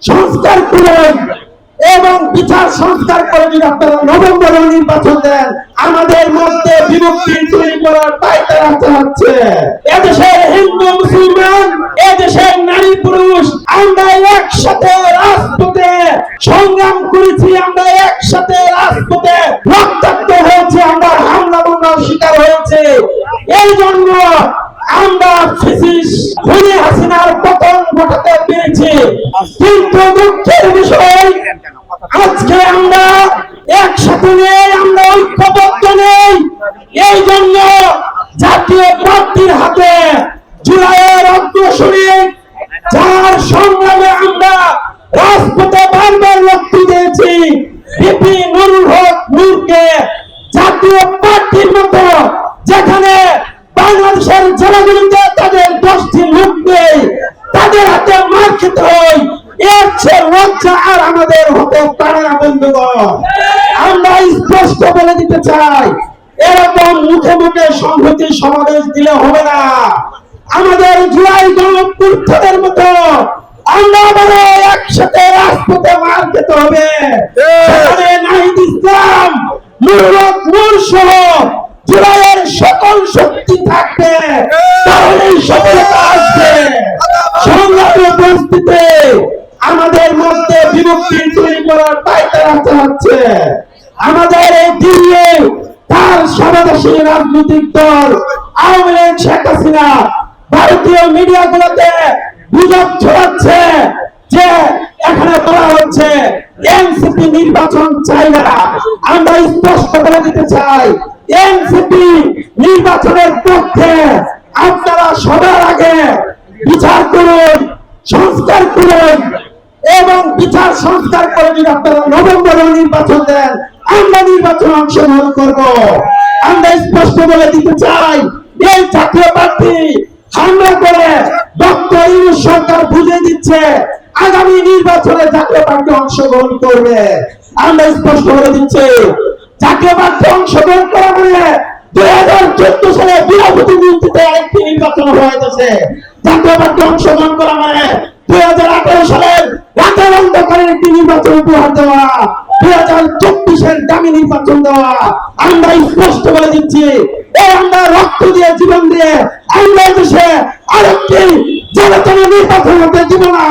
সংস্কার করুন এবং বিচার সংস্কার করে যদি আপনারা নভেম্বরে নির্বাচন দেন, আমাদের মধ্যে বিভক্তি তৈরি করার পায়তারা চালাচ্ছে। এদেশের হিন্দু মুসলমান, এদেশের নারী পুরুষ, আমরা একসাথে রাজপথে সংগ্রাম করেছি, আমরা একসাথে রাজপথে রক্তাক্ত হয়েছে, আমরা হামলা মামলার শিকার হয়েছে। এই জন্য আমরা খুনি হাসিনার পতন ঘটাতে পেরেছি। কিন্তু দুঃখের বিষয়, আজকে আমরা একসাথে নেই, আমরা ঐক্যবদ্ধ নেই। এই জন্য জাতীয় প্রার্থীর হাতে জুলাইয়ের অগ্রসরে যার সংগ্রামে আমরা রাজপথে বারবার রক্ত দিয়েছি, বিপি নুরুল হক নূরকে জাতীয় প্রার্থীর মতো যেখানে বাংলাদেশের জেলাগুলিতে তাদের 10টি লোক নেই, তাদের হাতে মার খেতে হয়, এর চেয়ে লজ্জা আর আমাদের হতে পারে না বন্ধুগণ। আমরা স্পষ্ট বলে দিতে চাই, এরকম মুখে মুখে সংহতি সমাবেশ দিলে হবে না। আমাদের জুলাই গণঅভ্যুত্থানের মতো আমরা আবারও একসাথে রাজপথে মার খেতে হবে। সেখানে নাহিদ ইসলাম, নুরুল হক নূর সহ জুলাইয়ের সকল শক্তি থাকবে, তাহলেই সফলতা আসবে। সংগ্রামী উপস্থিতি আমাদের মধ্যে বিভক্তি তৈরি করার পায়তারা চালাচ্ছে। আমাদের এই দিল্লি তার সমাবেশী রাজনৈতিক দল আওয়ামী লীগ, শেখ হাসিনা ভারতীয় মিডিয়াগুলোতে গুজব ছড়াচ্ছে যে এখানে বলা হচ্ছে এনসিপি নির্বাচন চাই না। আমরা স্পষ্ট করে দিতে চাই, এনসিপি নির্বাচনের পক্ষে। আপনারা সবার আগে বিচার করুন, সংস্কার করুন এবং বিচার সংস্কার করে যদি আপনারা নভেম্বরে নির্বাচন দেন, আমরা নির্বাচনে অংশগ্রহণ করব। আমরা স্পষ্ট বলে দিতে চাই, এই জাতীয় প্রার্থী হামলা করে ডক্টর ইউনূস সরকার বুঝিয়ে দিচ্ছে আগামী নির্বাচনে জাতীয় প্রার্থী অংশগ্রহণ করবে। আমরা স্পষ্ট বলে দিচ্ছি, জাতীয় প্রার্থী অংশগ্রহণ করা মানে 2014 সালে বিনা প্রতিদ্বন্দ্বিতায় একটি নির্বাচন হয়েছে। জাতীয় প্রার্থী অংশগ্রহণ করা মানে 2018 সালের রাতের অন্ধকারে একটি নির্বাচন উপহার দেওয়া, 2024-এর দামি নির্বাচন দেওয়া। আমরা স্পষ্ট বলে দিচ্ছি, আমরা রক্ত দিয়ে জীবন দিয়ে আমরা দেশে আরেকটি জনতার নির্বাচন হতে দিব না।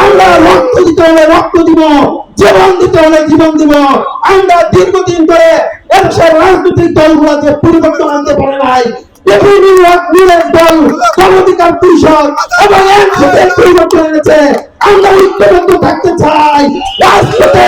আমরা রক্ত দিতে হলে রক্ত দিব, জীবন দিতে হলে জীবন দিব। আমরা দীর্ঘদিন ধরে এদেশের রাজনৈতিক দলগুলো যে পরিবর্তন আনতে পারে নাই, দল গণঅধিকার পরিষদ এবং এনসিপির পরিবর্তন এনেছে। আমরা ঐক্যবদ্ধ থাকতে চাই, রাজপথে